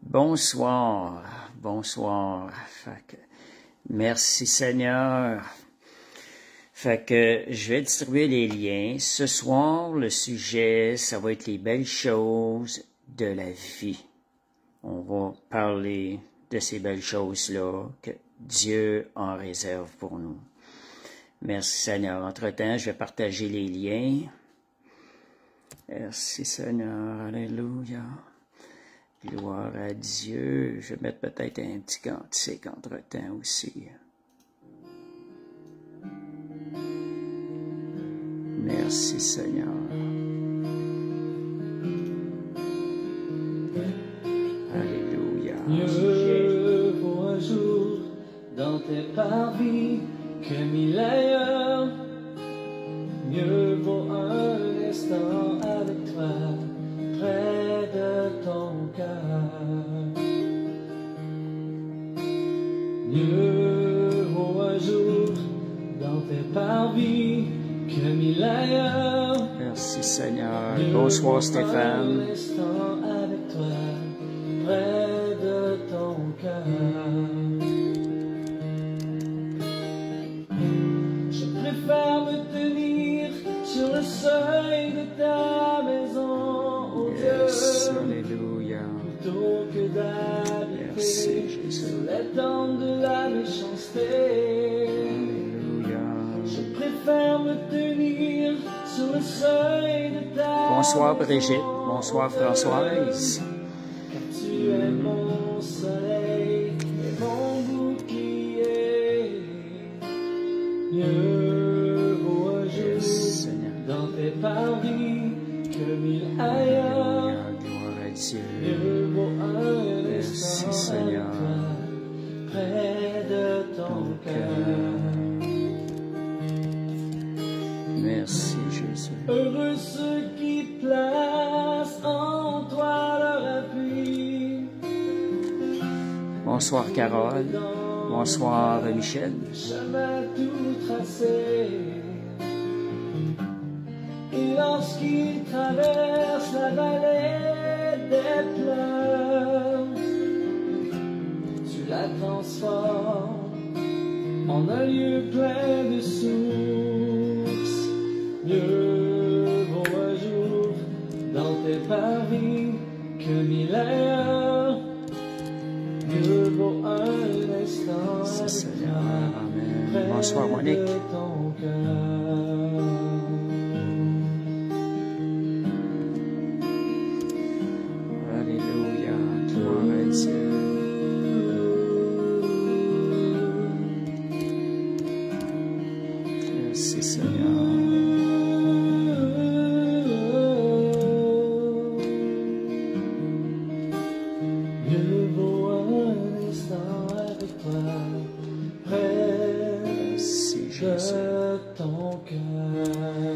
Bonsoir, bonsoir. Merci Seigneur. Fait que je vais distribuer les liens. Ce soir, le sujet, ça va être les belles choses de la vie. On va parler de ces belles choses-là que Dieu en réserve pour nous. Merci Seigneur. Entre-temps, je vais partager les liens. Merci Seigneur. Alléluia. Gloire à Dieu. Je vais mettre peut-être un petit cantique entre-temps aussi. Merci Seigneur. Alléluia. Mieux vaut un jour dans tes parvis que 1000 ailleurs. Mieux vaut un instant avec toi, près de ton cœur. Mieux vaut un jour dans tes parvis que 1000 ailleurs. Merci Seigneur. Bonsoir Stéphane. Un instant avec toi, près de ton cœur. Je préfère me tenir sur le seuil de ta maison, oh Yes, Dieu, alléluia. plutôt que Merci d'habiter Jésus. sous les tentes de la méchanceté. Alléluia. Je préfère me tenir sur le seuil de ta Bonsoir maison, Brigitte. Bonsoir Françoise. car tu es mon soleil et mon bouclier. Mieux vaut un jour Seigneur. dans tes parvis que 1000 ailleurs. Alléluia. Gloire à Dieu. Mieux vaut un Merci, instant Seigneur. avec toi, près de ton cœur. Merci Jésus. Heureux ceux qui placent en toi leur appui. Bonsoir Carole. Bonsoir Michel. Chemin tout tracé. Et lorsqu'il traverse la vallée des pleurs, tu la transformes en un lieu plein de sources. Mieux vaut un jour dans tes parvis que 1000 ailleurs. Mieux vaut un instant Merci avec Seigneur. toi, Amen. près Bonsoir Monique. de ton cœur. Alléluia. Gloire à Dieu. Merci Seigneur. Mieux vaut un instant avec toi, près Merci Jésus. de ton cœur.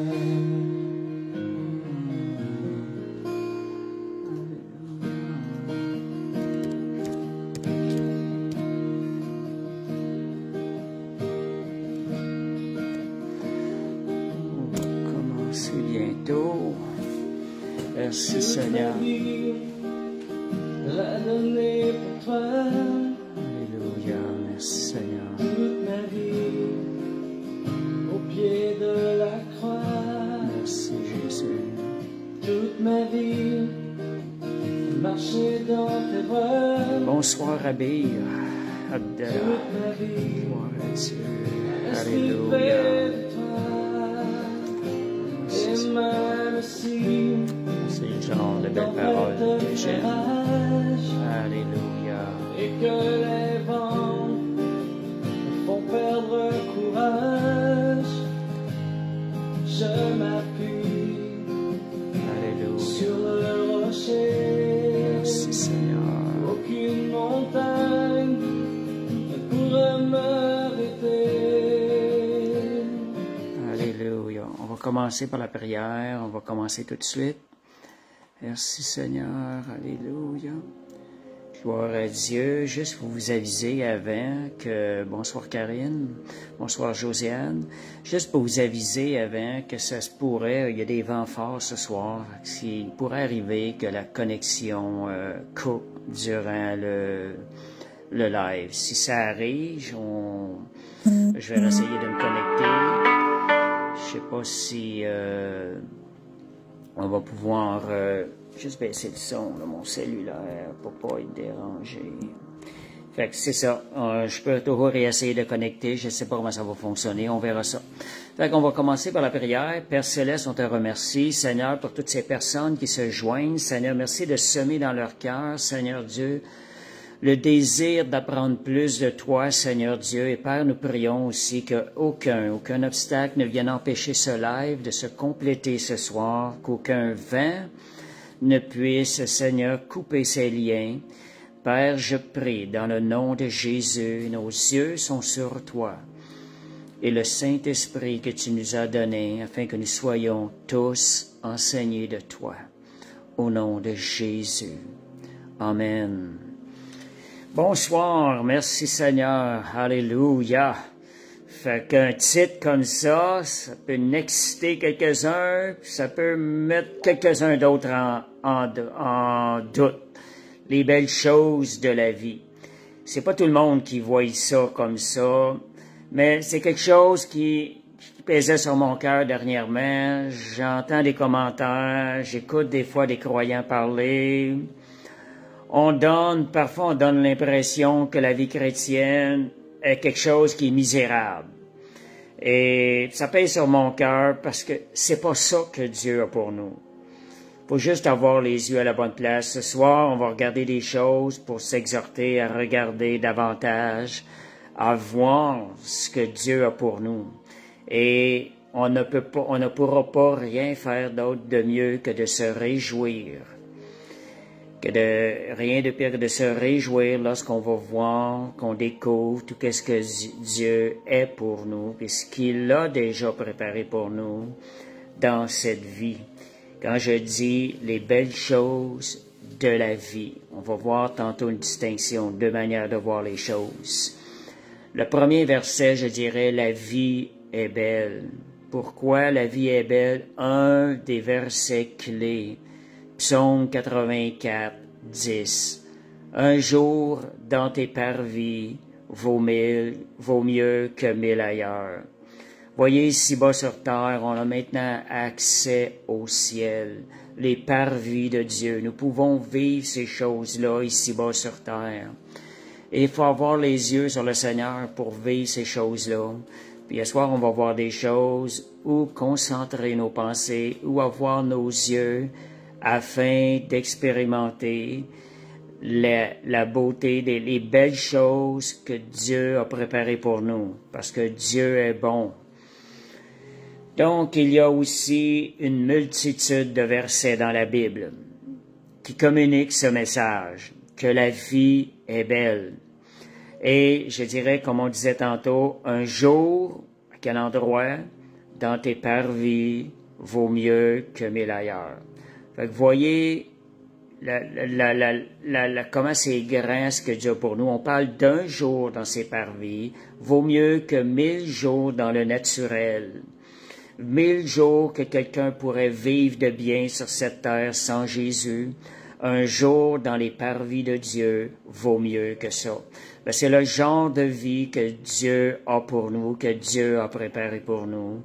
On va commencer bientôt. Merci Seigneur. La donner pour toi Alléluia. Merci Seigneur. toute ma vie, au pied de la croix. Merci Jésus. Toute ma vie, marcher dans tes voies. Bonsoir Abir. Abdallah. Toute ma vie, Gloire à Dieu. rester Alléluia. près de toi. Merci Et Seigneur. même si C'est le genre de belles dans paroles ta que j'aime. mirage, Alléluia. et que les vents me font perdre courage, je m'appuie Alléluia. sur le rocher. Merci Seigneur. Aucune montagne ne pourra m'arrêter. Alléluia. On va commencer par la prière. On va commencer tout de suite. Merci Seigneur. Alléluia. Gloire à Dieu. Juste pour vous aviser avant que... Bonsoir Karine, bonsoir Josiane. Juste pour vous aviser avant que ça se pourrait, il y a des vents forts ce soir. Il pourrait arriver que la connexion coupe durant le live. Si ça arrive, je vais essayer de me connecter. Je sais pas si on va pouvoir... juste baisser le son de mon cellulaire pour pas être dérangé. Fait que c'est ça. Je peux toujours réessayer de connecter. Je sais pas comment ça va fonctionner. On verra ça. Fait qu'on va commencer par la prière. Père Céleste, on te remercie, Seigneur, pour toutes ces personnes qui se joignent. Seigneur, merci de semer dans leur cœur, Seigneur Dieu, le désir d'apprendre plus de toi, Seigneur Dieu. Et Père, nous prions aussi qu'aucun obstacle ne vienne empêcher ce live de se compléter ce soir, qu'aucun vent ne puisse, Seigneur, couper ses liens. Père, je prie dans le nom de Jésus, nos yeux sont sur toi et le Saint-Esprit que tu nous as donné afin que nous soyons tous enseignés de toi. Au nom de Jésus. Amen. Bonsoir, merci Seigneur. Alléluia. Fait qu'un titre comme ça peut exciter quelques-uns, ça peut mettre quelques-uns d'autres en doute. Les belles choses de la vie. C'est pas tout le monde qui voit ça comme ça, mais c'est quelque chose qui pesait sur mon cœur dernièrement. J'entends des commentaires, j'écoute des fois des croyants parler. Parfois on donne l'impression que la vie chrétienne est quelque chose qui est misérable. Et ça pèse sur mon cœur parce que c'est pas ça que Dieu a pour nous. Faut juste avoir les yeux à la bonne place. Ce soir, on va regarder des choses pour s'exhorter à regarder davantage, à voir ce que Dieu a pour nous. Et on ne pourra pas rien faire d'autre de mieux que de se réjouir. Rien de pire que de se réjouir lorsqu'on va voir, qu'on découvre tout ce que Dieu est pour nous, et ce qu'il a déjà préparé pour nous dans cette vie. Quand je dis les belles choses de la vie, on va voir tantôt une distinction, deux manières de voir les choses. Le premier verset, je dirais, la vie est belle. Pourquoi la vie est belle? Un des versets clés. Psaume 84, 10. Un jour dans tes parvis vaut mieux que 1000 ailleurs. Voyez, ici-bas sur terre, on a maintenant accès au ciel, les parvis de Dieu. Nous pouvons vivre ces choses-là ici-bas sur terre. Et il faut avoir les yeux sur le Seigneur pour vivre ces choses-là. Puis ce soir, on va voir des choses où concentrer nos pensées, où avoir nos yeux afin d'expérimenter la beauté, les belles choses que Dieu a préparées pour nous, parce que Dieu est bon. Donc, il y a aussi une multitude de versets dans la Bible qui communiquent ce message, que la vie est belle. Et je dirais, comme on disait tantôt, un jour, à quel endroit, dans tes parvis, vaut mieux que 1000 ailleurs. Fait que voyez comment c'est grand ce que Dieu a pour nous. On parle d'un jour dans ses parvis, vaut mieux que 1000 jours dans le naturel. 1000 jours que quelqu'un pourrait vivre de bien sur cette terre sans Jésus. Un jour dans les parvis de Dieu vaut mieux que ça. Ben, c'est le genre de vie que Dieu a pour nous, que Dieu a préparé pour nous.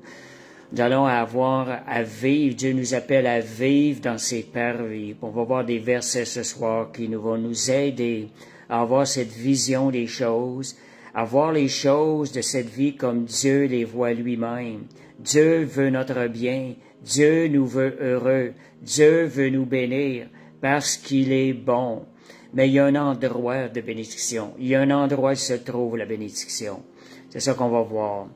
Nous allons avoir à vivre, Dieu nous appelle à vivre dans ses parvis. On va voir des versets ce soir qui vont nous aider à avoir cette vision des choses, à voir les choses de cette vie comme Dieu les voit lui-même. Dieu veut notre bien, Dieu nous veut heureux, Dieu veut nous bénir parce qu'il est bon. Mais il y a un endroit de bénédiction, il y a un endroit où se trouve la bénédiction. C'est ça qu'on va voir.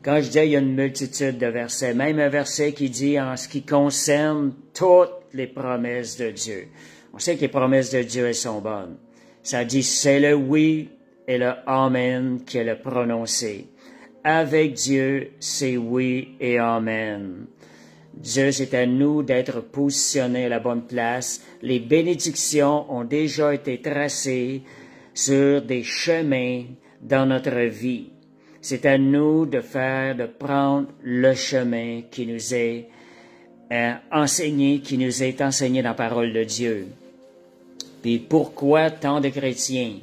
Quand je dis il y a une multitude de versets, même un verset qui dit en ce qui concerne toutes les promesses de Dieu. On sait que les promesses de Dieu, elles sont bonnes. Ça dit c'est le oui et le amen qui est le prononcé. Avec Dieu, c'est oui et amen. Dieu, c'est à nous d'être positionnés à la bonne place. Les bénédictions ont déjà été tracées sur des chemins dans notre vie. C'est à nous de prendre le chemin qui nous est enseigné dans la parole de Dieu. Puis pourquoi tant de chrétiens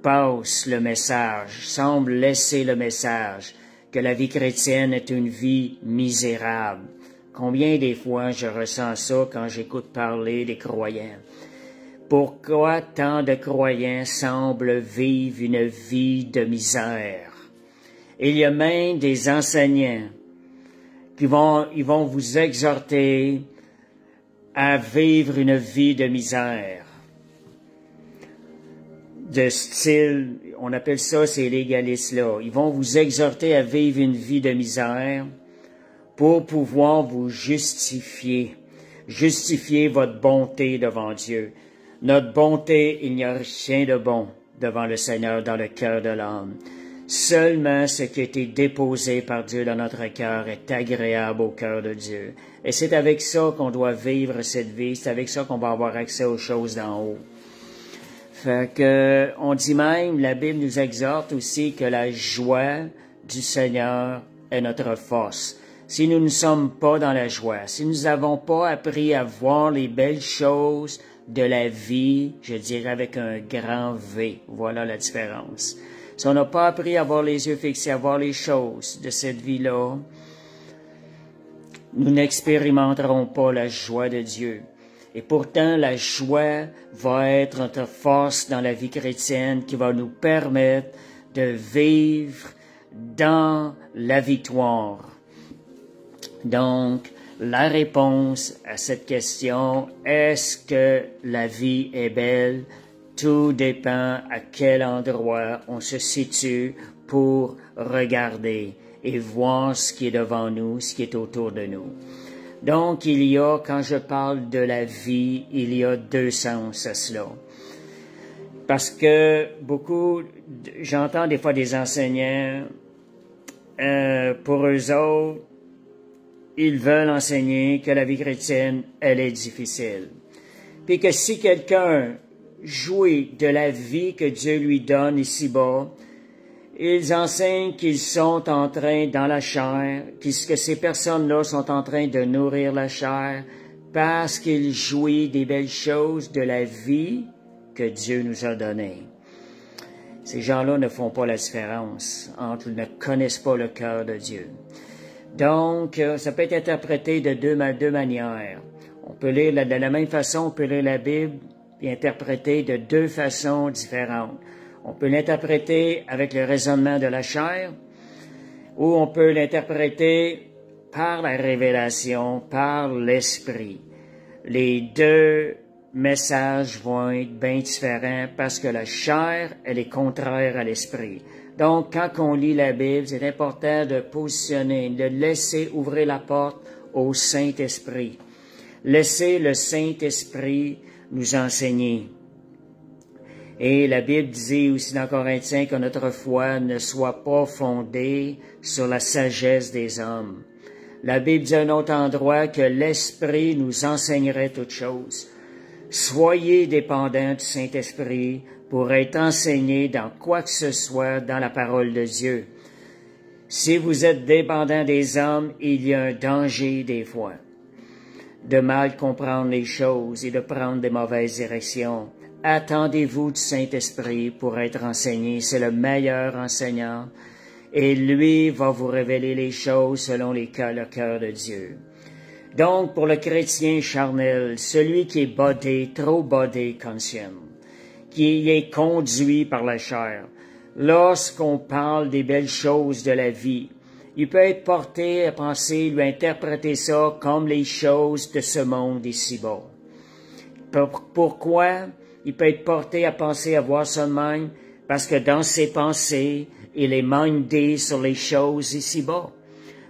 passent le message, semblent laisser le message que la vie chrétienne est une vie misérable? Combien des fois je ressens ça quand j'écoute parler des croyants? Pourquoi tant de croyants semblent vivre une vie de misère? Il y a même des enseignants qui vont vous exhorter à vivre une vie de misère. De style, on appelle ça ces légalistes-là. Ils vont vous exhorter à vivre une vie de misère pour pouvoir vous justifier votre bonté devant Dieu. Notre bonté, il n'y a rien de bon devant le Seigneur dans le cœur de l'homme. Seulement ce qui a été déposé par Dieu dans notre cœur est agréable au cœur de Dieu. Et c'est avec ça qu'on doit vivre cette vie, c'est avec ça qu'on va avoir accès aux choses d'en haut. Fait que, on dit même, la Bible nous exhorte aussi que la joie du Seigneur est notre force. Si nous ne sommes pas dans la joie, si nous n'avons pas appris à voir les belles choses de la vie, je dirais avec un grand V, voilà la différence. Si on n'a pas appris à avoir les yeux fixés, à voir les choses de cette vie-là, nous n'expérimenterons pas la joie de Dieu. Et pourtant, la joie va être notre force dans la vie chrétienne qui va nous permettre de vivre dans la victoire. Donc, la réponse à cette question, est-ce que la vie est belle? Tout dépend à quel endroit on se situe pour regarder et voir ce qui est devant nous, ce qui est autour de nous. Donc, quand je parle de la vie, il y a deux sens à cela. Parce que j'entends des fois des enseignants, pour eux autres, ils veulent enseigner que la vie chrétienne, elle est difficile. Puis que si quelqu'un jouit de la vie que Dieu lui donne ici-bas, ils enseignent qu'ils sont en train, dans la chair, que ces personnes-là sont en train de nourrir la chair parce qu'ils jouissent des belles choses de la vie que Dieu nous a donnée. Ces gens-là ne font pas la différence ils ne connaissent pas le cœur de Dieu. Donc, ça peut être interprété de deux manières. On peut lire de la même façon, on peut lire la Bible et interpréter de deux façons différentes. On peut l'interpréter avec le raisonnement de la chair, ou on peut l'interpréter par la révélation, par l'esprit. Les deux messages vont être bien différents parce que la chair, elle est contraire à l'esprit. Donc, quand on lit la Bible, c'est important de positionner, de laisser ouvrir la porte au Saint-Esprit. Laisser le Saint-Esprit nous enseigner. Et la Bible dit aussi dans Corinthiens que notre foi ne soit pas fondée sur la sagesse des hommes. La Bible dit à un autre endroit que l'Esprit nous enseignerait toutes choses. Soyez dépendants du Saint-Esprit pour être enseignés dans quoi que ce soit dans la parole de Dieu. Si vous êtes dépendants des hommes, il y a un danger des fois de mal comprendre les choses et de prendre des mauvaises directions. Attendez-vous du Saint-Esprit pour être enseigné. C'est le meilleur enseignant. Et lui va vous révéler les choses selon le cœur de Dieu. Donc, pour le chrétien charnel, celui qui est bodé, trop body conscient, qui est conduit par la chair, lorsqu'on parle des belles choses de la vie, il peut être porté à penser ou interpréter ça comme les choses de ce monde ici-bas. Pourquoi? Il peut être porté à penser à voir ça de même, parce que dans ses pensées, il est mindé sur les choses ici-bas.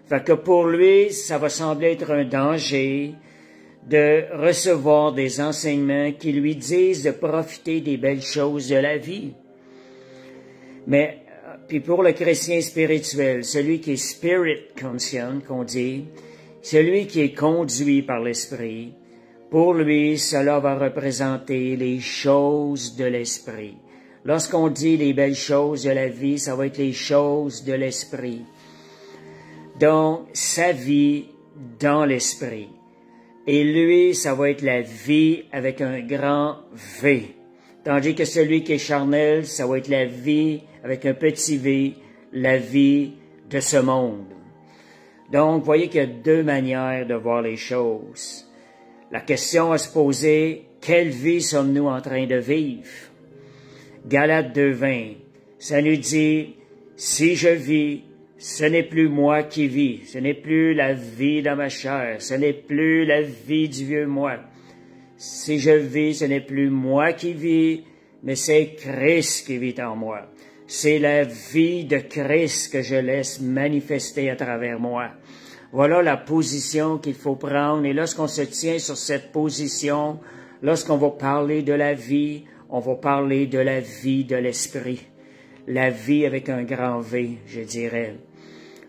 Fait que pour lui, ça va sembler être un danger de recevoir des enseignements qui lui disent de profiter des belles choses de la vie. Mais Puis pour le chrétien spirituel, celui qui est spirit conscient, qu'on dit, celui qui est conduit par l'Esprit, pour lui, cela va représenter les choses de l'Esprit. Lorsqu'on dit les belles choses de la vie, ça va être les choses de l'Esprit. Donc, sa vie dans l'Esprit. Et lui, ça va être la vie avec un grand V. Tandis que celui qui est charnel, ça va être la vie avec un petit V, la vie de ce monde. Donc, vous voyez qu'il y a deux manières de voir les choses. La question à se poser, quelle vie sommes-nous en train de vivre? Galates 2:20, ça nous dit, si je vis, ce n'est plus moi qui vis, ce n'est plus la vie dans ma chair, ce n'est plus la vie du vieux moi. Si je vis, ce n'est plus moi qui vis, mais c'est Christ qui vit en moi. C'est la vie de Christ que je laisse manifester à travers moi. Voilà la position qu'il faut prendre. Et lorsqu'on se tient sur cette position, lorsqu'on va parler de la vie, on va parler de la vie de l'Esprit. La vie avec un grand V, je dirais.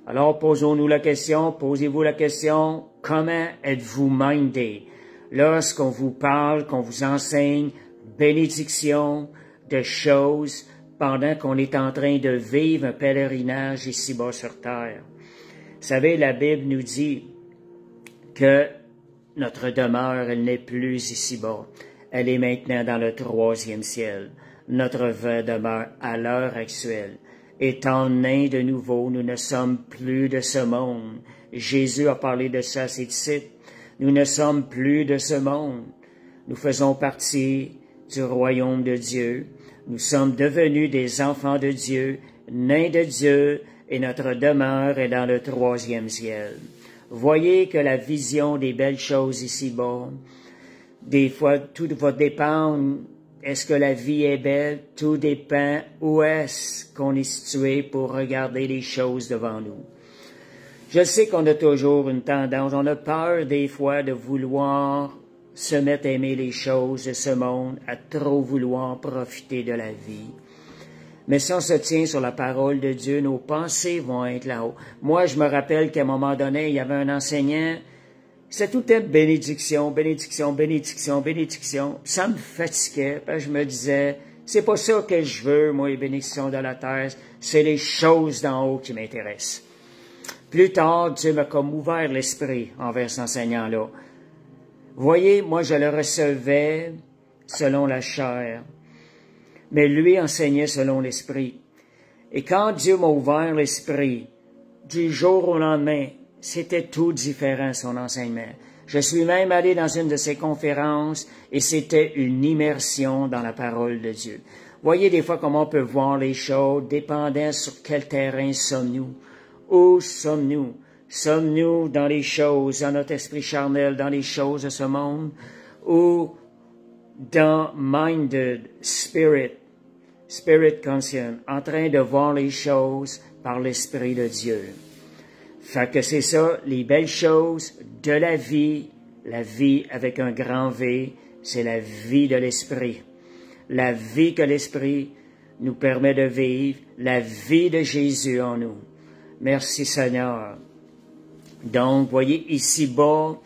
Alors, posons-nous la question, posez-vous la question, comment êtes-vous mindé? Lorsqu'on vous parle, qu'on vous enseigne bénédiction de choses pendant qu'on est en train de vivre un pèlerinage ici-bas sur terre. Vous savez, la Bible nous dit que notre demeure, elle n'est plus ici-bas. Elle est maintenant dans le 3e ciel. Notre vraie demeure à l'heure actuelle. Étant nés de nouveau, nous ne sommes plus de ce monde. Jésus a parlé de ça à ses disciples. Nous ne sommes plus de ce monde. Nous faisons partie du royaume de Dieu. Nous sommes devenus des enfants de Dieu, nés de Dieu, et notre demeure est dans le 3e ciel. Voyez que la vision des belles choses ici-bas, des fois, tout va dépendre. Est-ce que la vie est belle? Tout dépend où est-ce qu'on est situé pour regarder les choses devant nous. Je sais qu'on a toujours une tendance, on a peur des fois de vouloir se mettre à aimer les choses de ce monde, à trop vouloir profiter de la vie. Mais si on se tient sur la parole de Dieu, nos pensées vont être là-haut. Moi, je me rappelle qu'à un moment donné, il y avait un enseignant, c'était tout le temps bénédiction, bénédiction, bénédiction, bénédiction. Ça me fatiguait, parce que je me disais, c'est pas ça que je veux, moi, les bénédictions de la terre, c'est les choses d'en haut qui m'intéressent. Plus tard, Dieu m'a comme ouvert l'esprit envers cet enseignant-là. Voyez, moi, je le recevais selon la chair, mais lui enseignait selon l'esprit. Et quand Dieu m'a ouvert l'esprit, du jour au lendemain, c'était tout différent, son enseignement. Je suis même allé dans une de ses conférences et c'était une immersion dans la parole de Dieu. Voyez des fois comment on peut voir les choses, dépendant sur quel terrain sommes-nous. Où sommes-nous? Sommes-nous dans les choses, dans notre esprit charnel, dans les choses de ce monde, ou dans minded, spirit conscient, en train de voir les choses par l'Esprit de Dieu. Fait que c'est ça, les belles choses de la vie avec un grand V, c'est la vie de l'Esprit. La vie que l'Esprit nous permet de vivre, la vie de Jésus en nous. Merci Seigneur. Donc, voyez, ici-bas,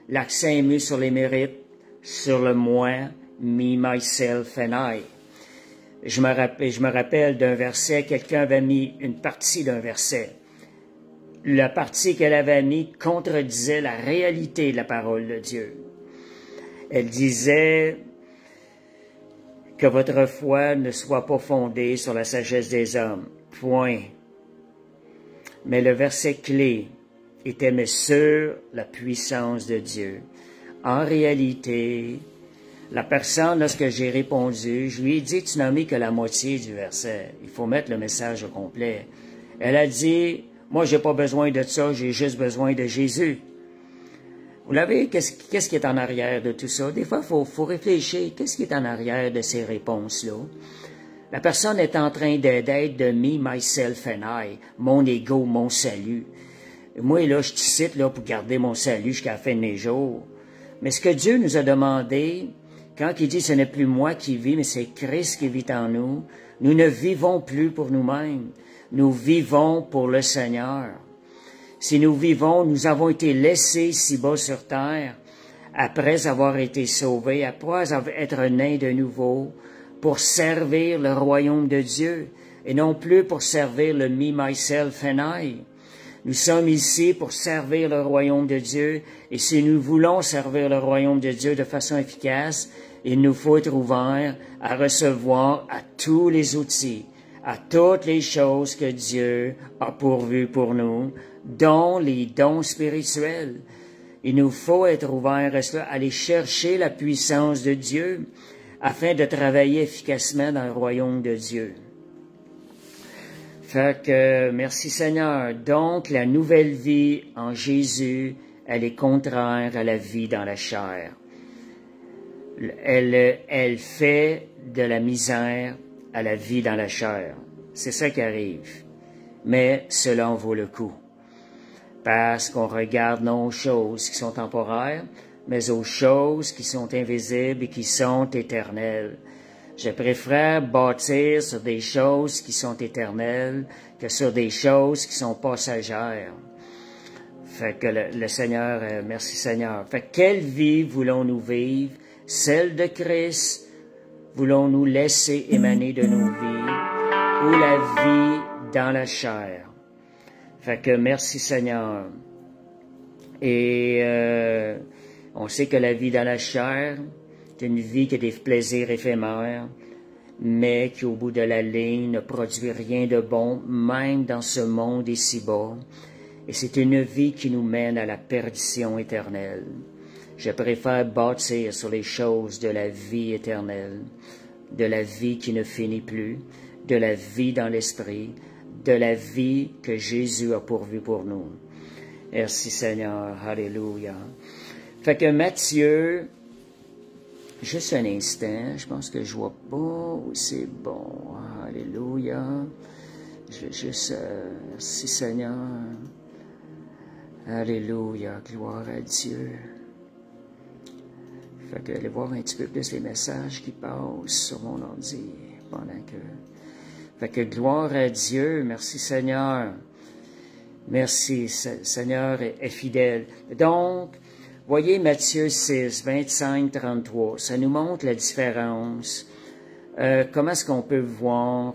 l'accent est mis sur les mérites, sur le moi, me, myself and I. Je me rappelle d'un verset, quelqu'un avait mis une partie d'un verset. La partie qu'elle avait mis contredisait la réalité de la parole de Dieu. Elle disait que votre foi ne soit pas fondée sur la sagesse des hommes. Point. Mais le verset clé était mais sur la puissance de Dieu. En réalité, la personne, lorsque j'ai répondu, je lui ai dit, tu n'as mis que la moitié du verset. Il faut mettre le message au complet. Elle a dit, moi, j'ai pas besoin de ça, j'ai juste besoin de Jésus. Vous l'avez, qu'est-ce qui est en arrière de tout ça? Des fois, faut réfléchir, qu'est-ce qui est en arrière de ces réponses-là? La personne est en train d'être de me, myself and I, mon ego, mon salut. Moi, là, je te cite là, pour garder mon salut jusqu'à la fin de mes jours. Mais ce que Dieu nous a demandé, Quand il dit ce n'est plus moi qui vis, mais c'est Christ qui vit en nous, nous ne vivons plus pour nous-mêmes, nous vivons pour le Seigneur. Si nous vivons, nous avons été laissés ici-bas sur terre, après avoir été sauvés, après être nés de nouveau, pour servir le royaume de Dieu, et non plus pour servir le me, myself and I. Nous sommes ici pour servir le royaume de Dieu, et si nous voulons servir le royaume de Dieu de façon efficace, il nous faut être ouverts à recevoir à tous les outils, à toutes les choses que Dieu a pourvues pour nous, dont les dons spirituels. Il nous faut être ouverts à aller chercher la puissance de Dieu afin de travailler efficacement dans le royaume de Dieu. Fait que, merci Seigneur. Donc, la nouvelle vie en Jésus, elle est contraire à la vie dans la chair. Elle fait de la misère à la vie dans la chair. C'est ça qui arrive. Mais cela en vaut le coup. Parce qu'on regarde non aux choses qui sont temporaires, mais aux choses qui sont invisibles et qui sont éternelles. Je préfère bâtir sur des choses qui sont éternelles que sur des choses qui sont passagères. Fait que le Seigneur, merci Seigneur. Fait que quelle vie voulons-nous vivre? Celle de Christ, voulons-nous laisser émaner de nos vies, ou la vie dans la chair? Fait que merci Seigneur. Et on sait que la vie dans la chair, c'est une vie qui a des plaisirs éphémères, mais qui au bout de la ligne ne produit rien de bon, même dans ce monde ici-bas. Et c'est une vie qui nous mène à la perdition éternelle. Je préfère bâtir sur les choses de la vie éternelle, de la vie qui ne finit plus, de la vie dans l'esprit, de la vie que Jésus a pourvue pour nous. Merci Seigneur, alléluia. Fait que Matthieu, juste un instant, je pense que je vois pas où c'est bon. Alléluia. Je vais juste, merci Seigneur. Alléluia, gloire à Dieu. Fait que allez voir un petit peu plus les messages qui passent sur mon ordi pendant que... Fait que gloire à Dieu, merci Seigneur. Merci, Seigneur est fidèle. Donc, voyez Matthieu 6, 25, 33, ça nous montre la différence. Comment est-ce qu'on peut voir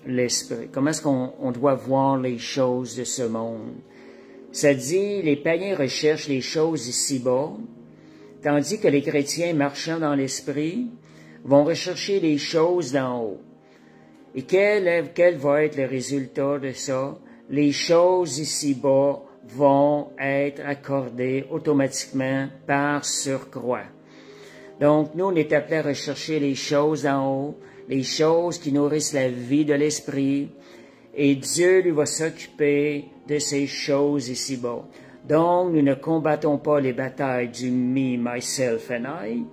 l'esprit? Comment est-ce qu'on doit voir les choses de ce monde? Ça dit, les païens recherchent les choses ici-bas, tandis que les chrétiens marchant dans l'esprit vont rechercher les choses d'en haut. Et quel va être le résultat de ça? Les choses ici-bas vont être accordées automatiquement par surcroît. Donc, nous, on est appelés à rechercher les choses d'en haut, les choses qui nourrissent la vie de l'esprit, et Dieu, lui, va s'occuper de ces choses ici-bas. Donc, nous ne combattons pas les batailles du me, myself and I,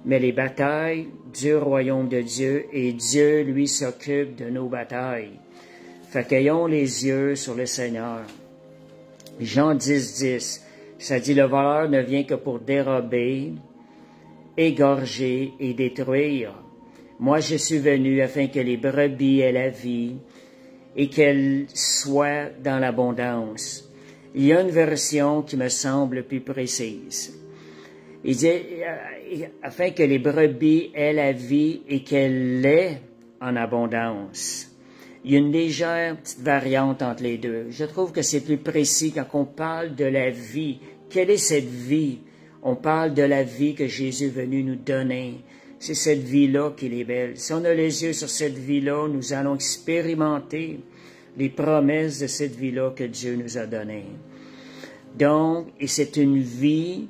mais les batailles du royaume de Dieu, et Dieu, lui, s'occupe de nos batailles. Fait qu'ayons les yeux sur le Seigneur. Jean 10, 10, ça dit, le voleur ne vient que pour dérober, égorger et détruire. Moi, je suis venu afin que les brebis aient la vie et qu'elles soient dans l'abondance. Il y a une version qui me semble plus précise. Il dit, afin que les brebis aient la vie et qu'elle l'ait en abondance. Il y a une légère petite variante entre les deux. Je trouve que c'est plus précis quand on parle de la vie. Quelle est cette vie? On parle de la vie que Jésus est venu nous donner. C'est cette vie-là qui est belle. Si on a les yeux sur cette vie-là, nous allons expérimenter les promesses de cette vie-là que Dieu nous a données. Donc, et c'est une vie,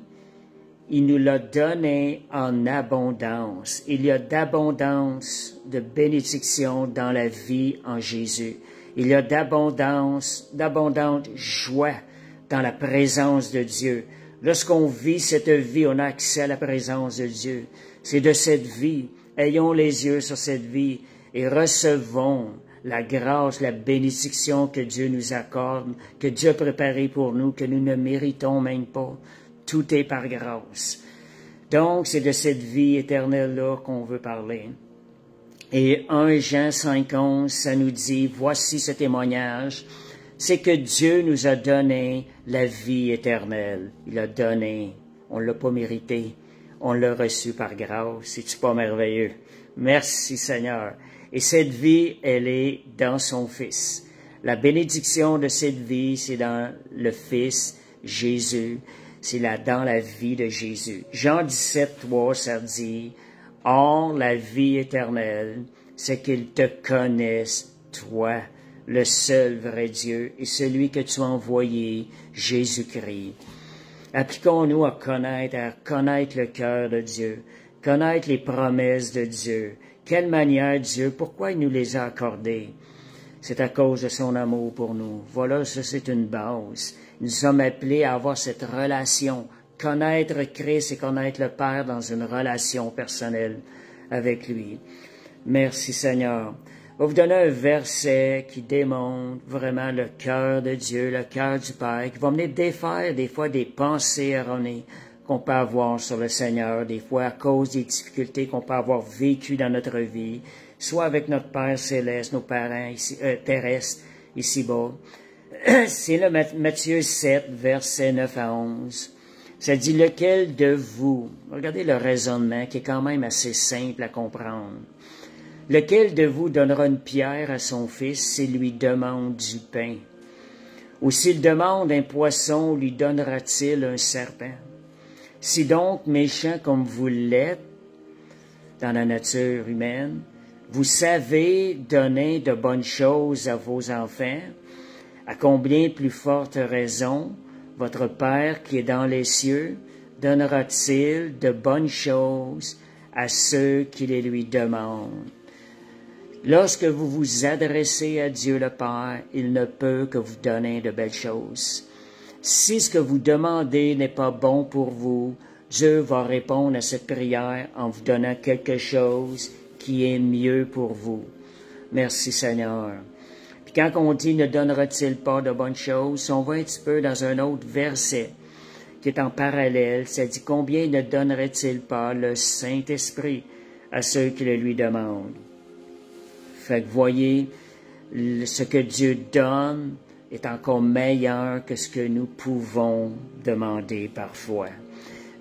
il nous l'a donnée en abondance. Il y a d'abondance de bénédiction dans la vie en Jésus. Il y a d'abondante joie dans la présence de Dieu. Lorsqu'on vit cette vie, on a accès à la présence de Dieu. C'est de cette vie. Ayons les yeux sur cette vie et recevons la grâce, la bénédiction que Dieu nous accorde, que Dieu a préparé pour nous, que nous ne méritons même pas. Tout est par grâce. Donc, c'est de cette vie éternelle-là qu'on veut parler. Et 1 Jean 5,11, ça nous dit, voici ce témoignage, c'est que Dieu nous a donné la vie éternelle. Il a donné, on ne l'a pas mérité, on l'a reçu par grâce. C'est-tu pas merveilleux? Merci Seigneur. Et cette vie, elle est dans son Fils. La bénédiction de cette vie, c'est dans le Fils, Jésus. C'est là dans la vie de Jésus. Jean 17,3, ça dit, « Or, la vie éternelle, c'est qu'ils te connaissent, toi, le seul vrai Dieu, et celui que tu as envoyé, Jésus-Christ. » Appliquons-nous à connaître le cœur de Dieu, connaître les promesses de Dieu. Quelle manière Dieu, pourquoi il nous les a accordées? C'est à cause de son amour pour nous. Voilà, ça c'est une base. Nous sommes appelés à avoir cette relation, connaître Christ et connaître le Père dans une relation personnelle avec lui. Merci Seigneur. Je vais vous donner un verset qui démontre vraiment le cœur de Dieu, le cœur du Père, qui va mener défaire des fois des pensées erronées qu'on peut avoir sur le Seigneur, des fois à cause des difficultés qu'on peut avoir vécues dans notre vie, soit avec notre Père céleste, nos parents ici, terrestres, ici-bas. C'est le Matthieu 7, versets 9 à 11. Ça dit, lequel de vous, regardez le raisonnement qui est quand même assez simple à comprendre. Lequel de vous donnera une pierre à son fils s'il lui demande du pain? Ou s'il demande un poisson, lui donnera-t-il un serpent? Si donc, méchant comme vous l'êtes dans la nature humaine, vous savez donner de bonnes choses à vos enfants, à combien plus forte raison votre Père qui est dans les cieux donnera-t-il de bonnes choses à ceux qui les lui demandent? Lorsque vous vous adressez à Dieu le Père, il ne peut que vous donner de belles choses. Si ce que vous demandez n'est pas bon pour vous, Dieu va répondre à cette prière en vous donnant quelque chose qui est mieux pour vous. Merci Seigneur. Puis quand on dit « ne donnera-t-il pas de bonnes choses », on va un petit peu dans un autre verset qui est en parallèle. Ça dit « combien ne donnerait-il pas le Saint-Esprit à ceux qui le lui demandent ?» Fait que voyez, ce que Dieu donne est encore meilleur que ce que nous pouvons demander parfois.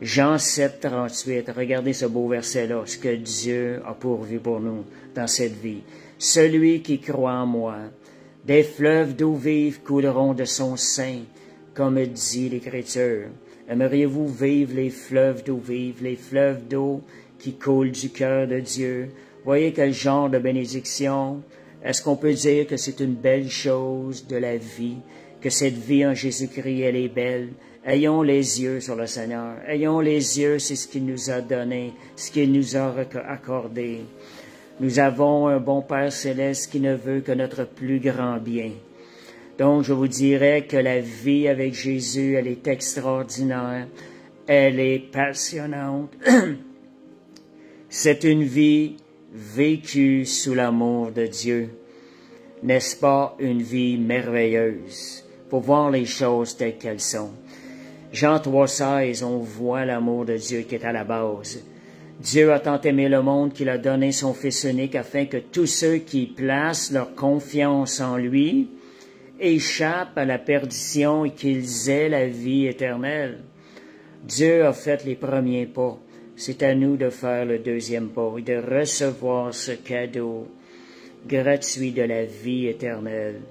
Jean 7, 38, regardez ce beau verset-là, ce que Dieu a pourvu pour nous dans cette vie. Celui qui croit en moi, des fleuves d'eau vive couleront de son sein, comme dit l'Écriture. Aimeriez-vous vivre les fleuves d'eau vive, les fleuves d'eau qui coulent du cœur de Dieu? Voyez quel genre de bénédiction. Est-ce qu'on peut dire que c'est une belle chose de la vie, que cette vie en Jésus-Christ, elle est belle? Ayons les yeux sur le Seigneur. Ayons les yeux, c'est ce qu'il nous a donné, ce qu'il nous a accordé. Nous avons un bon Père céleste qui ne veut que notre plus grand bien. Donc, je vous dirais que la vie avec Jésus, elle est extraordinaire. Elle est passionnante. C'est une vie vécue sous l'amour de Dieu. N'est-ce pas une vie merveilleuse pour voir les choses telles qu'elles sont? Jean 3,16, on voit l'amour de Dieu qui est à la base. Dieu a tant aimé le monde qu'il a donné son Fils unique afin que tous ceux qui placent leur confiance en lui échappent à la perdition et qu'ils aient la vie éternelle. Dieu a fait les premiers pas. C'est à nous de faire le deuxième pas et de recevoir ce cadeau gratuit de la vie éternelle.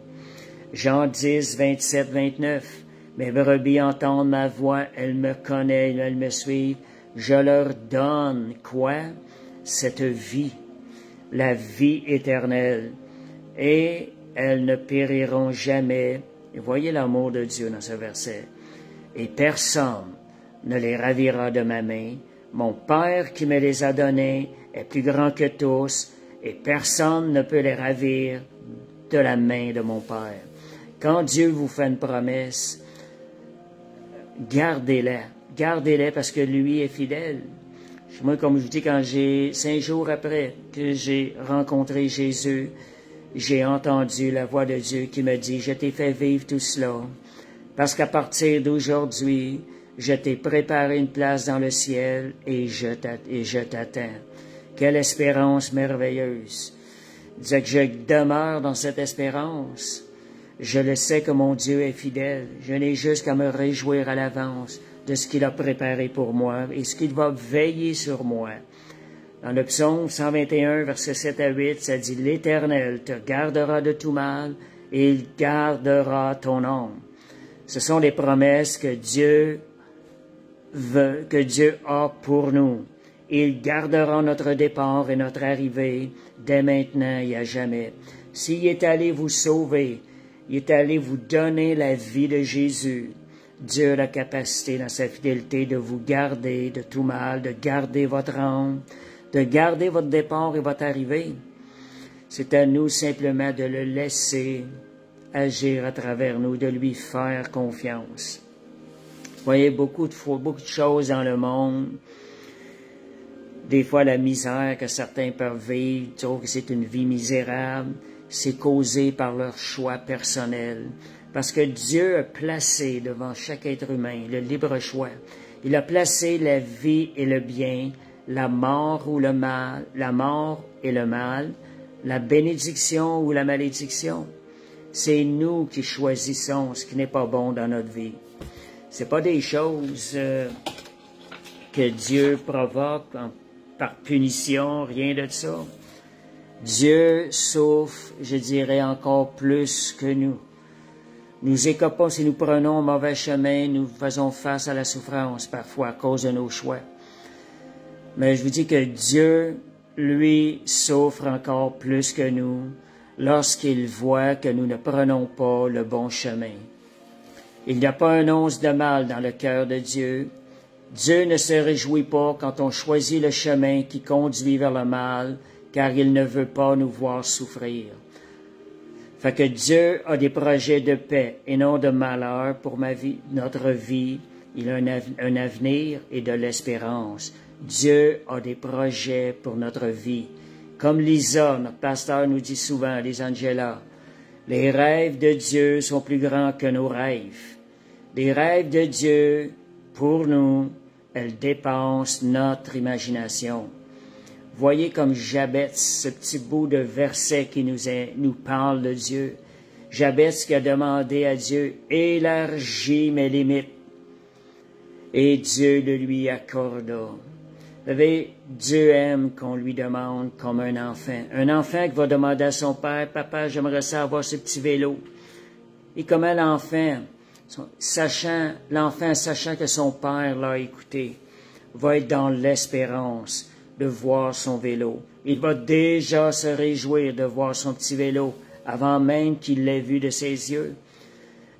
Jean 10, 27, 29. Mes brebis entendent ma voix, elles me connaissent, elles me suivent. Je leur donne quoi? Cette vie, la vie éternelle. Et elles ne périront jamais. Et voyez l'amour de Dieu dans ce verset. Et personne ne les ravira de ma main. Mon Père qui me les a donnés est plus grand que tous, et personne ne peut les ravir de la main de mon Père. Quand Dieu vous fait une promesse, gardez-la. Gardez-la parce que lui est fidèle. Moi, comme je vous dis, quand 5 jours après que j'ai rencontré Jésus, j'ai entendu la voix de Dieu qui me dit, je t'ai fait vivre tout cela, parce qu'à partir d'aujourd'hui, Je t'ai préparé une place dans le ciel et je t'attends. Quelle espérance merveilleuse! Disait que je demeure dans cette espérance. Je le sais que mon Dieu est fidèle. Je n'ai juste qu'à me réjouir à l'avance de ce qu'il a préparé pour moi et ce qu'il va veiller sur moi. Dans le psaume 121, versets 7 à 8, ça dit « L'Éternel te gardera de tout mal et il gardera ton âme. » Ce sont les promesses que Dieu a pour nous. Il gardera notre départ et notre arrivée dès maintenant et à jamais. S'il est allé vous sauver, il est allé vous donner la vie de Jésus. Dieu a la capacité dans sa fidélité de vous garder de tout mal, de garder votre âme, de garder votre départ et votre arrivée. C'est à nous simplement de le laisser agir à travers nous, de lui faire confiance. Vous voyez beaucoup de choses dans le monde. Des fois, la misère que certains peuvent vivre, trouvent que c'est une vie misérable, c'est causé par leur choix personnel. Parce que Dieu a placé devant chaque être humain le libre choix. Il a placé la vie et le bien, la mort ou le mal, la mort et le mal, la bénédiction ou la malédiction. C'est nous qui choisissons ce qui n'est pas bon dans notre vie. C'est pas des choses que Dieu provoque par punition, rien de ça. Dieu souffre, je dirais, encore plus que nous. Nous écopons si nous prenons un mauvais chemin, nous faisons face à la souffrance parfois à cause de nos choix. Mais je vous dis que Dieu, lui, souffre encore plus que nous lorsqu'il voit que nous ne prenons pas le bon chemin. Il n'y a pas un once de mal dans le cœur de Dieu. Dieu ne se réjouit pas quand on choisit le chemin qui conduit vers le mal, car il ne veut pas nous voir souffrir. Fait que Dieu a des projets de paix et non de malheur pour notre vie. Il a un avenir et de l'espérance. Dieu a des projets pour notre vie. Comme Lisa, notre pasteur nous dit souvent, les Angela, les rêves de Dieu sont plus grands que nos rêves. Les rêves de Dieu, pour nous, elles dépassent notre imagination. Voyez comme Jabez, ce petit bout de verset qui nous parle de Dieu. Jabez qui a demandé à Dieu, élargis mes limites. Et Dieu le lui accorda. Vous savez, Dieu aime qu'on lui demande comme un enfant. Un enfant qui va demander à son père, papa, j'aimerais ça avoir ce petit vélo. Et comment l'enfant, sachant que son père l'a écouté, va être dans l'espérance de voir son vélo. Il va déjà se réjouir de voir son petit vélo avant même qu'il l'ait vu de ses yeux.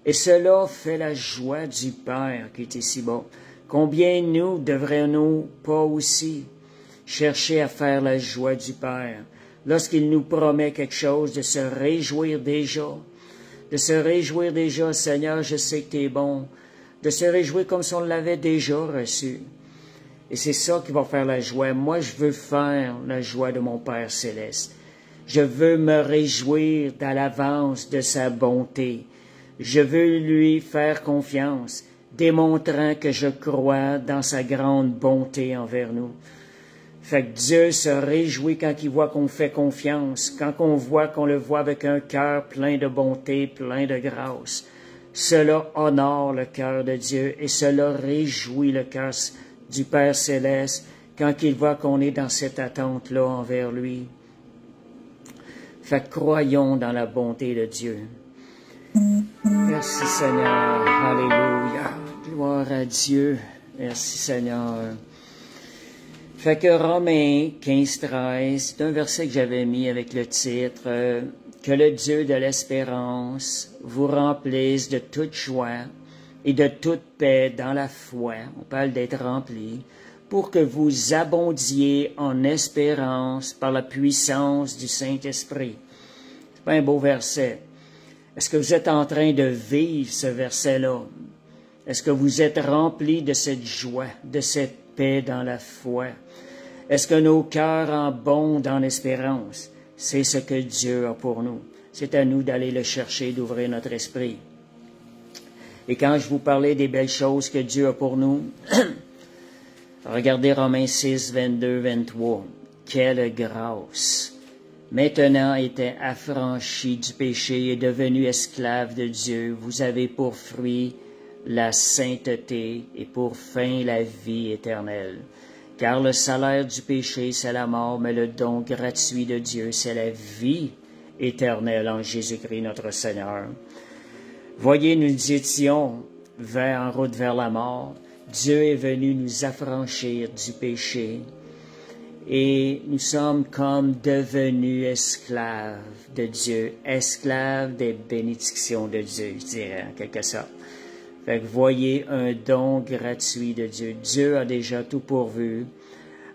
Et cela fait la joie du Père qui est ici bas. Combien nous devrions-nous pas aussi chercher à faire la joie du Père lorsqu'il nous promet quelque chose, de se réjouir déjà, Seigneur, je sais que tu es bon, de se réjouir comme si on l'avait déjà reçu. Et c'est ça qui va faire la joie. Moi, je veux faire la joie de mon Père céleste. Je veux me réjouir à l'avance de sa bonté. Je veux lui faire confiance, démontrant que je crois dans sa grande bonté envers nous. Fait que Dieu se réjouit quand il voit qu'on fait confiance, quand on voit qu'on le voit avec un cœur plein de bonté, plein de grâce. Cela honore le cœur de Dieu et cela réjouit le cœur du Père céleste quand il voit qu'on est dans cette attente-là envers lui. Fait que croyons dans la bonté de Dieu. Merci Seigneur. Alléluia. Gloire à Dieu. Merci Seigneur. Fait que Romains 15-13, c'est un verset que j'avais mis avec le titre que le Dieu de l'espérance vous remplisse de toute joie et de toute paix dans la foi. On parle d'être rempli pour que vous abondiez en espérance par la puissance du Saint-Esprit. C'est pas un beau verset. Est-ce que vous êtes en train de vivre ce verset-là? Est-ce que vous êtes rempli de cette joie, de cette paix dans la foi? Est-ce que nos cœurs abondent en espérance? C'est ce que Dieu a pour nous. C'est à nous d'aller le chercher, d'ouvrir notre esprit. Et quand je vous parlais des belles choses que Dieu a pour nous, regardez Romains 6, 22, 23. Quelle grâce! Maintenant étant affranchi du péché et devenu esclave de Dieu, vous avez pour fruit la sainteté et pour fin la vie éternelle. Car le salaire du péché, c'est la mort, mais le don gratuit de Dieu, c'est la vie éternelle en Jésus-Christ notre Seigneur. Voyez, nous étions en route vers la mort. Dieu est venu nous affranchir du péché. Et nous sommes comme devenus esclaves de Dieu, esclaves des bénédictions de Dieu, je dirais, en quelque sorte. Fait que voyez un don gratuit de Dieu. Dieu a déjà tout pourvu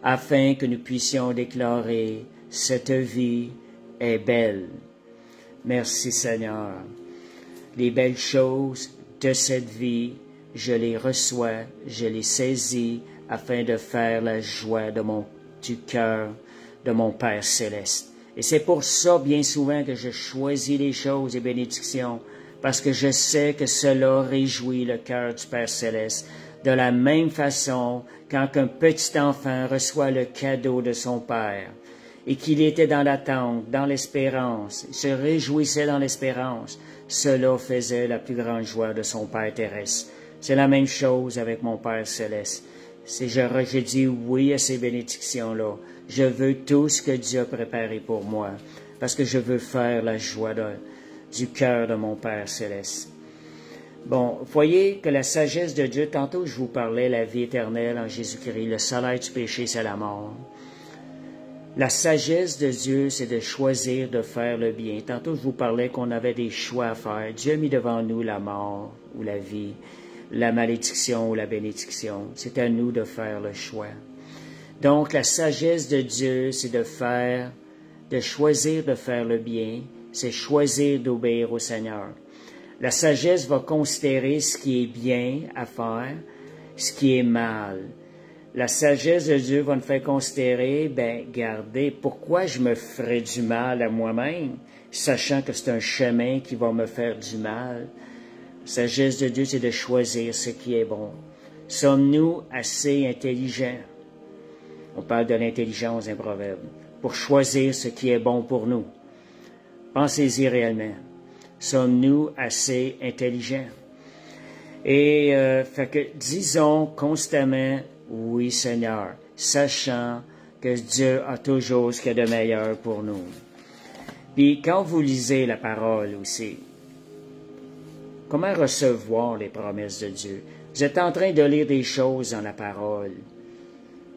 afin que nous puissions déclarer « Cette vie est belle ». Merci Seigneur. Les belles choses de cette vie, je les reçois, je les saisis afin de faire la joie du cœur de mon Père céleste. Et c'est pour ça, bien souvent, que je choisis les choses et bénédictions, parce que je sais que cela réjouit le cœur du Père céleste. De la même façon, quand un petit enfant reçoit le cadeau de son Père, et qu'il était dans l'attente, dans l'espérance, il se réjouissait dans l'espérance, cela faisait la plus grande joie de son Père terrestre. C'est la même chose avec mon Père céleste. Je dis oui à ces bénédictions-là. Je veux tout ce que Dieu a préparé pour moi, parce que je veux faire la joie du cœur de mon Père céleste. Bon, voyez que la sagesse de Dieu, tantôt je vous parlais la vie éternelle en Jésus-Christ, le salaire du péché, c'est la mort. La sagesse de Dieu, c'est de choisir de faire le bien. Tantôt je vous parlais qu'on avait des choix à faire. Dieu a mis devant nous la mort ou la vie, la malédiction ou la bénédiction. C'est à nous de faire le choix. Donc, la sagesse de Dieu, c'est de choisir de faire le bien, c'est choisir d'obéir au Seigneur. La sagesse va considérer ce qui est bien à faire, ce qui est mal. La sagesse de Dieu va nous faire considérer, regardez, pourquoi je me ferais du mal à moi-même, sachant que c'est un chemin qui va me faire du mal. La sagesse de Dieu, c'est de choisir ce qui est bon. Sommes-nous assez intelligents? On parle de l'intelligence d'un proverbe. Pour choisir ce qui est bon pour nous. Pensez-y réellement. Sommes-nous assez intelligents? Et fait que disons constamment, oui Seigneur, sachant que Dieu a toujours ce qu'il y a de meilleur pour nous. Puis quand vous lisez la parole aussi, comment recevoir les promesses de Dieu? Vous êtes en train de lire des choses dans la parole.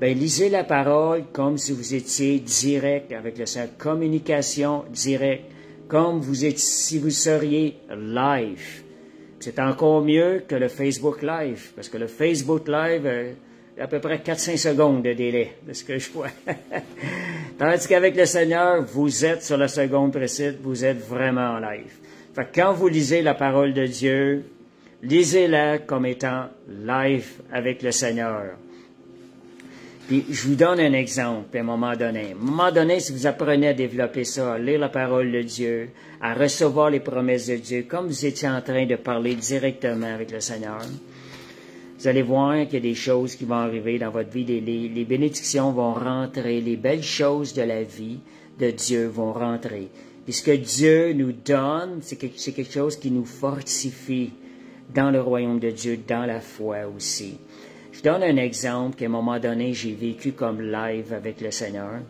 Lisez la parole comme si vous étiez direct avec le Seigneur, communication directe, comme si vous seriez live. C'est encore mieux que le Facebook Live, parce que le Facebook Live a à peu près 4-5 secondes de délai, de ce que je vois. Tandis qu'avec le Seigneur, vous êtes sur la seconde précise, vous êtes vraiment en live. Fait que quand vous lisez la parole de Dieu, lisez-la comme étant live avec le Seigneur. Puis, je vous donne un exemple à un moment donné. À un moment donné, si vous apprenez à développer ça, à lire la parole de Dieu, à recevoir les promesses de Dieu, comme vous étiez en train de parler directement avec le Seigneur, vous allez voir qu'il y a des choses qui vont arriver dans votre vie. Les bénédictions vont rentrer, les belles choses de la vie de Dieu vont rentrer. Puis ce que Dieu nous donne, c'est quelque chose qui nous fortifie dans le royaume de Dieu, dans la foi aussi. Je donne un exemple qu'à un moment donné, j'ai vécu comme live avec le Seigneur.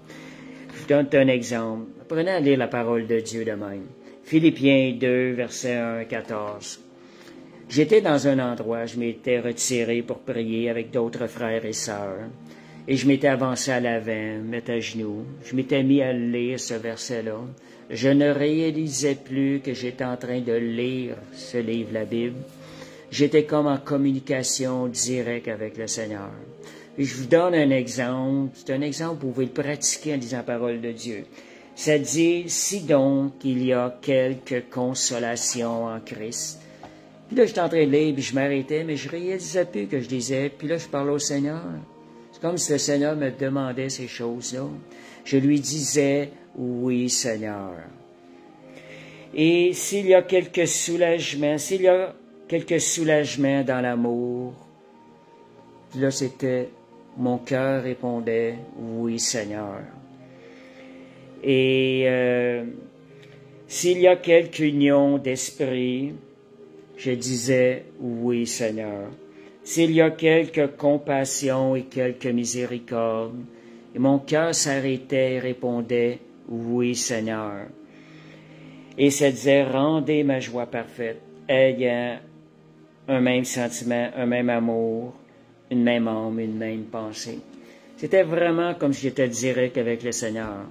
Je donne un exemple. Apprenez à lire la parole de Dieu de même. Philippiens 2, verset 1, 14. J'étais dans un endroit, je m'étais retiré pour prier avec d'autres frères et sœurs. Et je m'étais avancé à l'avant, mettre à genoux. Je m'étais mis à lire ce verset-là. Je ne réalisais plus que j'étais en train de lire ce livre, la Bible. J'étais comme en communication directe avec le Seigneur. Et je vous donne un exemple. C'est un exemple où vous pouvez le pratiquer en disant la parole de Dieu. Ça dit, si donc il y a quelque consolation en Christ. Puis là, j'étais en train de lire, puis je m'arrêtais, mais je réalisais plus que je disais. Puis là, je parlais au Seigneur. C'est comme si le Seigneur me demandait ces choses-là. Je lui disais, oui, Seigneur. Et s'il y a quelque soulagement, s'il y a quelques soulagements dans l'amour. Puis là, c'était, mon cœur répondait, oui, Seigneur. Et s'il y a quelque union d'esprit, je disais, oui, Seigneur. S'il y a quelque compassion et quelque miséricorde, et mon cœur s'arrêtait et répondait, oui, Seigneur. Et ça disait, rendez ma joie parfaite, ayant un même sentiment, un même amour, une même âme, une même pensée. C'était vraiment comme si j'étais direct avec le Seigneur.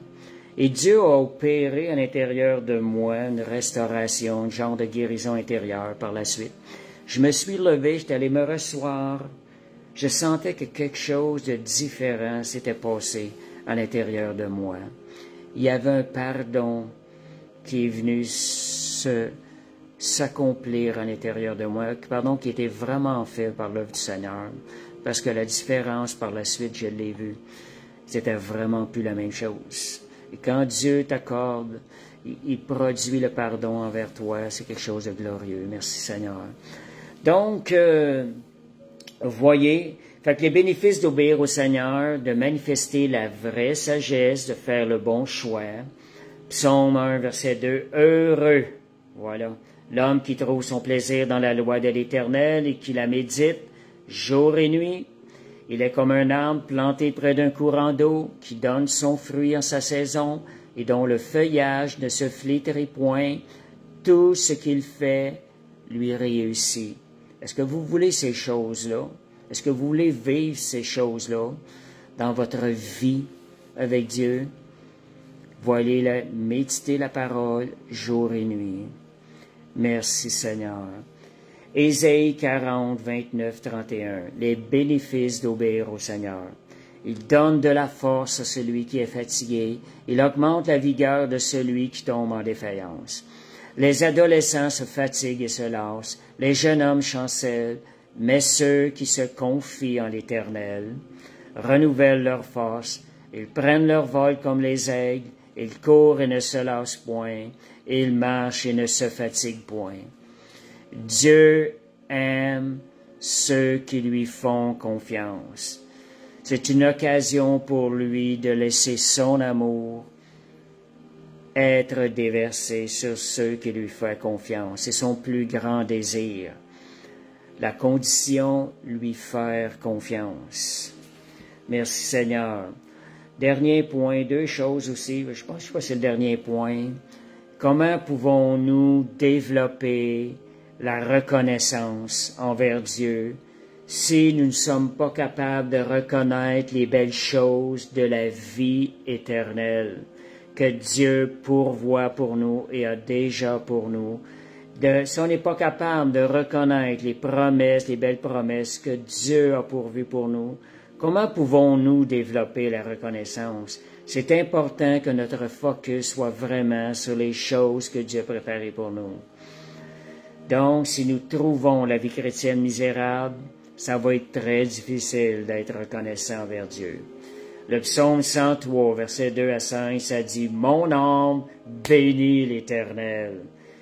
Et Dieu a opéré à l'intérieur de moi une restauration, un genre de guérison intérieure par la suite. Je me suis levé, j'étais allé me rasseoir. Je sentais que quelque chose de différent s'était passé à l'intérieur de moi. Il y avait un pardon qui est venu s'accomplir à l'intérieur de moi, pardon qui était vraiment fait par l'œuvre du Seigneur, parce que la différence par la suite, je l'ai vu, c'était vraiment plus la même chose. Et quand Dieu t'accorde, il produit le pardon envers toi, c'est quelque chose de glorieux. Merci Seigneur. Donc, voyez, fait que les bénéfices d'obéir au Seigneur, de manifester la vraie sagesse, de faire le bon choix. Psaume 1, verset 2, heureux, voilà, l'homme qui trouve son plaisir dans la loi de l'Éternel et qui la médite jour et nuit. Il est comme un arbre planté près d'un courant d'eau qui donne son fruit en sa saison et dont le feuillage ne se flétrit point. Tout ce qu'il fait lui réussit. Est-ce que vous voulez ces choses-là? Est-ce que vous voulez vivre ces choses-là dans votre vie avec Dieu? Voyez, méditez la parole jour et nuit. Merci Seigneur. Ésaïe 40, 29, 31. Les bénéfices d'obéir au Seigneur. Il donne de la force à celui qui est fatigué. Il augmente la vigueur de celui qui tombe en défaillance. Les adolescents se fatiguent et se lassent. Les jeunes hommes chancellent. Mais ceux qui se confient en l'Éternel renouvellent leur force. Ils prennent leur vol comme les aigles. Ils courent et ne se lassent point. Ils marchent et ne se fatiguent point. Dieu aime ceux qui lui font confiance. C'est une occasion pour lui de laisser son amour être déversé sur ceux qui lui font confiance. C'est son plus grand désir. La condition, lui faire confiance. Merci Seigneur. Dernier point, deux choses aussi, je pense que c'est le dernier point. Comment pouvons-nous développer la reconnaissance envers Dieu si nous ne sommes pas capables de reconnaître les belles choses de la vie éternelle que Dieu pourvoit pour nous et a déjà pour nous? Si on n'est pas capable de reconnaître les promesses, les belles promesses que Dieu a pourvues pour nous, comment pouvons-nous développer la reconnaissance? C'est important que notre focus soit vraiment sur les choses que Dieu a préparées pour nous. Donc, si nous trouvons la vie chrétienne misérable, ça va être très difficile d'être reconnaissant envers Dieu. Le psaume 103, versets 2 à 5, ça dit « Mon âme bénit l'Éternel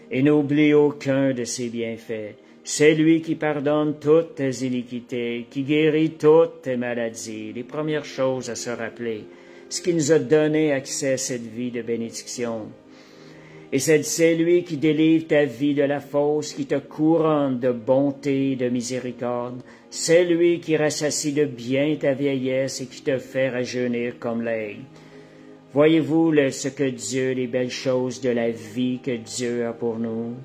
et n'oublie aucun de ses bienfaits. C'est lui qui pardonne toutes tes iniquités, qui guérit toutes tes maladies. » Les premières choses à se rappeler, ce qui nous a donné accès à cette vie de bénédiction. Et c'est lui qui délivre ta vie de la fausse, qui te couronne de bonté et de miséricorde. C'est lui qui rassasie de bien ta vieillesse et qui te fait rajeunir comme l'aigle. Voyez-vous ce que Dieu, les belles choses de la vie que Dieu a pour nous?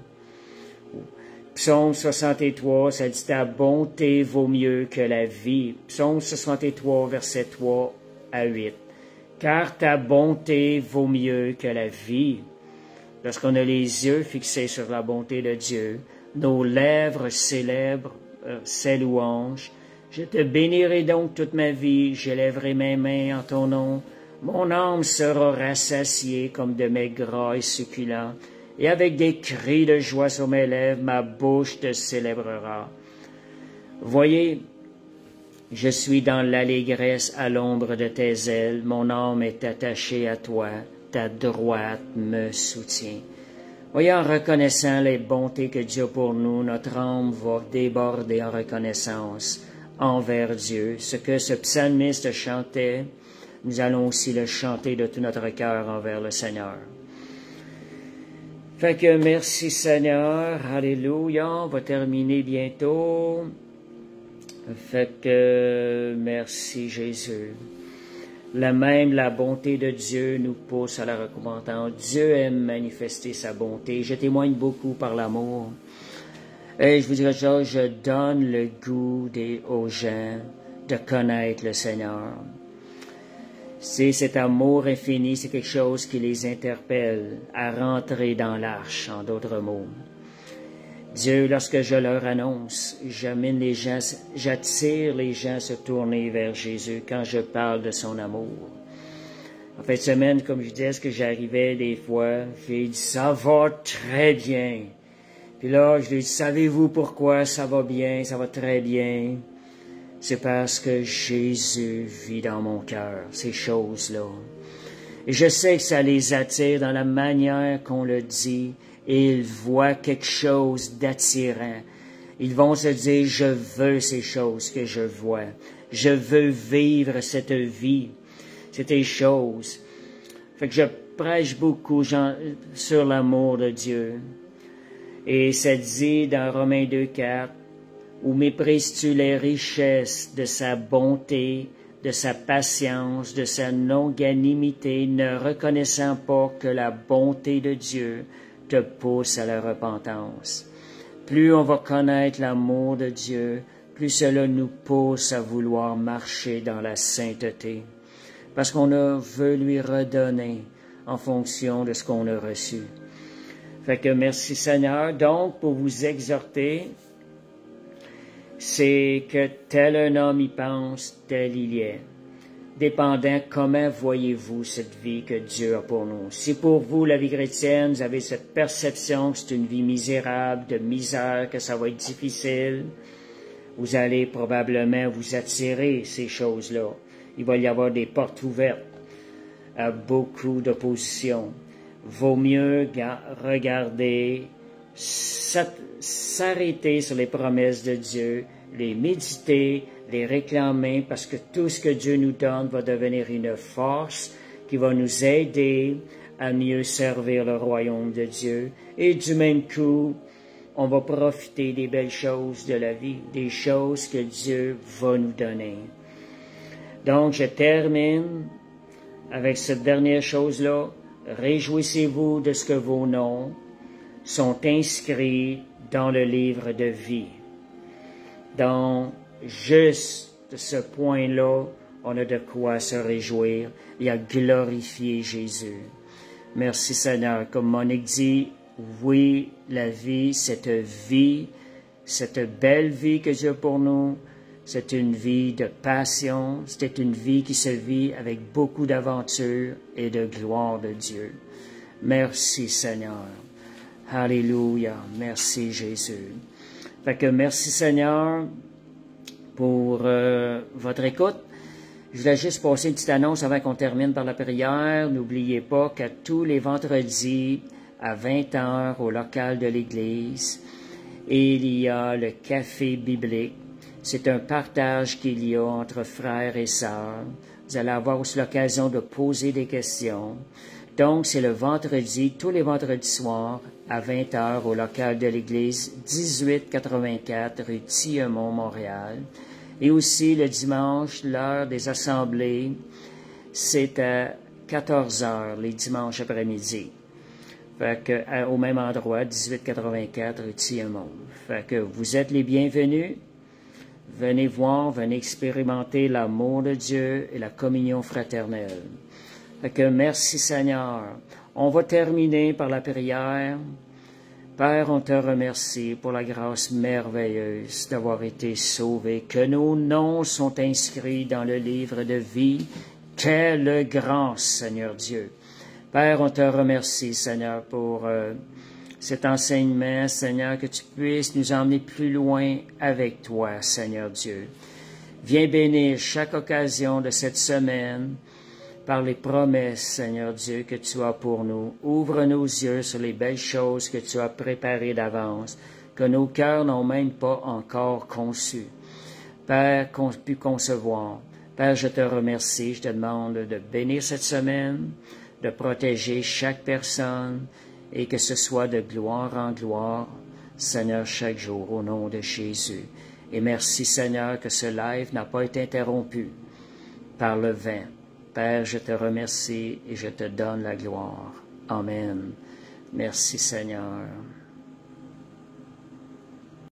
Psaume 63, ça dit « Ta bonté vaut mieux que la vie ». Psaume 63, versets 3 à 8. « Car ta bonté vaut mieux que la vie ». Lorsqu'on a les yeux fixés sur la bonté de Dieu, nos lèvres célèbrent ses louanges. Je te bénirai donc toute ma vie, j'élèverai mes mains en ton nom. Mon âme sera rassasiée comme de mes gras et succulents, et avec des cris de joie sur mes lèvres, ma bouche te célébrera. Voyez, je suis dans l'allégresse à l'ombre de tes ailes, mon âme est attachée à toi. Ta droite me soutient. Voyons, en reconnaissant les bontés que Dieu a pour nous, notre âme va déborder en reconnaissance envers Dieu. Ce que ce psalmiste chantait, nous allons aussi le chanter de tout notre cœur envers le Seigneur. Fait que merci Seigneur, alléluia, on va terminer bientôt. Fait que merci Jésus. La bonté de Dieu nous pousse à la repentance. Dieu aime manifester sa bonté. Je témoigne beaucoup par l'amour. Et je vous dirais, je donne le goût aux gens de connaître le Seigneur. C'est cet amour infini, c'est quelque chose qui les interpelle à rentrer dans l'arche, en d'autres mots. Dieu, lorsque je leur annonce, j'amène les gens, j'attire les gens à se tourner vers Jésus quand je parle de son amour. En fin de semaine, comme je disais, est-ce que j'arrivais des fois, j'ai dit, ça va très bien. Puis là, je lui ai dit, savez-vous pourquoi ça va bien, ça va très bien? C'est parce que Jésus vit dans mon cœur, ces choses-là. Et je sais que ça les attire dans la manière qu'on le dit, et ils voient quelque chose d'attirant. Ils vont se dire, je veux ces choses que je vois. Je veux vivre cette vie, ces choses. Fait que je prêche beaucoup sur l'amour de Dieu. Et ça dit dans Romains 2,4, où méprises-tu les richesses de sa bonté, de sa patience, de sa longanimité, ne reconnaissant pas que la bonté de Dieu te pousse à la repentance. Plus on va connaître l'amour de Dieu, plus cela nous pousse à vouloir marcher dans la sainteté, parce qu'on veut lui redonner en fonction de ce qu'on a reçu. Fait que merci Seigneur. Donc, pour vous exhorter, c'est que tel un homme y pense, tel il y est. Dépendant comment voyez-vous cette vie que Dieu a pour nous. Si pour vous, la vie chrétienne, vous avez cette perception que c'est une vie misérable, de misère, que ça va être difficile, vous allez probablement vous attirer ces choses-là. Il va y avoir des portes ouvertes à beaucoup d'opposition. Vaut mieux regarder, s'arrêter sur les promesses de Dieu, les méditer, les réclamer, parce que tout ce que Dieu nous donne va devenir une force qui va nous aider à mieux servir le royaume de Dieu. Et du même coup, on va profiter des belles choses de la vie, des choses que Dieu va nous donner. Donc, je termine avec cette dernière chose-là. Réjouissez-vous de ce que vos noms sont inscrits dans le livre de vie. Donc, juste ce point-là, on a de quoi se réjouir et à glorifier Jésus. Merci Seigneur. Comme Monique dit, oui, la vie, cette belle vie que Dieu a pour nous, c'est une vie de passion, c'est une vie qui se vit avec beaucoup d'aventure et de gloire de Dieu. Merci Seigneur. Alléluia. Merci Jésus. Fait que merci Seigneur pour votre écoute. Je voulais juste passer une petite annonce avant qu'on termine par la prière. N'oubliez pas qu'à tous les vendredis à 20h au local de l'Église, il y a le café biblique. C'est un partage qu'il y a entre frères et sœurs. Vous allez avoir aussi l'occasion de poser des questions. Donc, c'est le vendredi, tous les vendredis soirs, à 20h au local de l'Église, 1884 rue Tillemont, Montréal. Et aussi, le dimanche, l'heure des assemblées, c'est à 14h, les dimanches après-midi. Fait que, au même endroit, 1884 rue Tillemont. Fait que vous êtes les bienvenus. Venez voir, venez expérimenter l'amour de Dieu et la communion fraternelle. Fait que merci Seigneur. On va terminer par la prière. Père, on te remercie pour la grâce merveilleuse d'avoir été sauvés, que nos noms sont inscrits dans le livre de vie. Quelle grâce, Seigneur Dieu. Père, on te remercie, Seigneur, pour cet enseignement, Seigneur, que tu puisses nous emmener plus loin avec toi, Seigneur Dieu. Viens bénir chaque occasion de cette semaine. par les promesses, Seigneur Dieu, que tu as pour nous. Ouvre nos yeux sur les belles choses que tu as préparées d'avance, que nos cœurs n'ont même pas encore conçues. Père, qu'on pu concevoir. Père, je te remercie, je te demande de bénir cette semaine, de protéger chaque personne et que ce soit de gloire en gloire, Seigneur, chaque jour, au nom de Jésus. Et merci, Seigneur, que ce live n'a pas été interrompu par le vent. Père, je te remercie et je te donne la gloire. Amen. Merci, Seigneur.